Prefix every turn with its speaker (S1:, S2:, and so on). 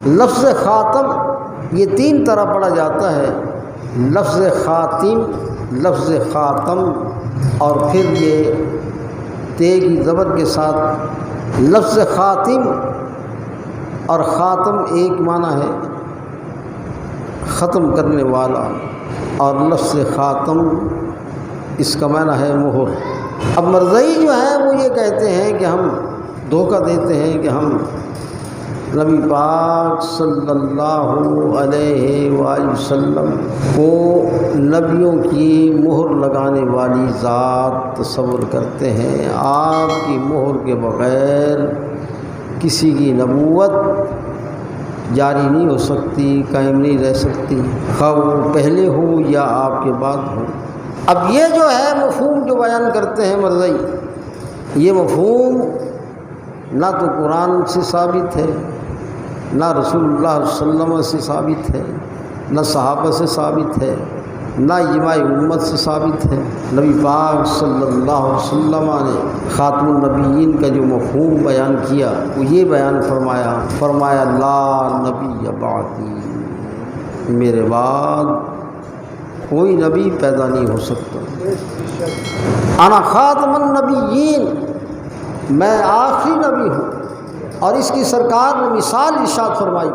S1: لفظ خاتم یہ 3 طرح پڑھا جاتا ہے، لفظ خاتم، لفظ خاتم، اور پھر یہ تے کی زبر کے ساتھ لفظ خاتم اور خاتم ایک معنی ہے ختم کرنے والا، اور لفظ خاتم اس کا معنی ہے مہر۔ اب مرزئی جو ہیں وہ یہ کہتے ہیں کہ ہم دھوکہ دیتے ہیں کہ ہم نبی پاک صلی اللہ علیہ وآلہ وسلم کو نبیوں کی مہر لگانے والی ذات تصور کرتے ہیں، آپ کی مہر کے بغیر کسی کی نبوت جاری نہیں ہو سکتی، قائم نہیں رہ سکتی، خواہ وہ پہلے ہو یا آپ کے بعد ہو۔ اب یہ جو ہے مفہوم جو بیان کرتے ہیں مرزئی، یہ مفہوم نہ تو قرآن سے ثابت ہے، نہ رسول اللہ صلی اللہ علیہ وسلم سے ثابت ہے، نہ صحابہ سے ثابت ہے، نہ اجماع امت سے ثابت ہے۔ نبی پاک صلی اللہ علیہ وسلم نے خاتم النبیین کا جو مفہوم بیان کیا وہ یہ بیان فرمایا لا نبی بعدی، میرے بعد کوئی نبی پیدا نہیں ہو سکتا، انا خاتم النبیین، میں آخری نبی ہوں۔ اور اس کی سرکار نے مثال ارشاد فرمائی۔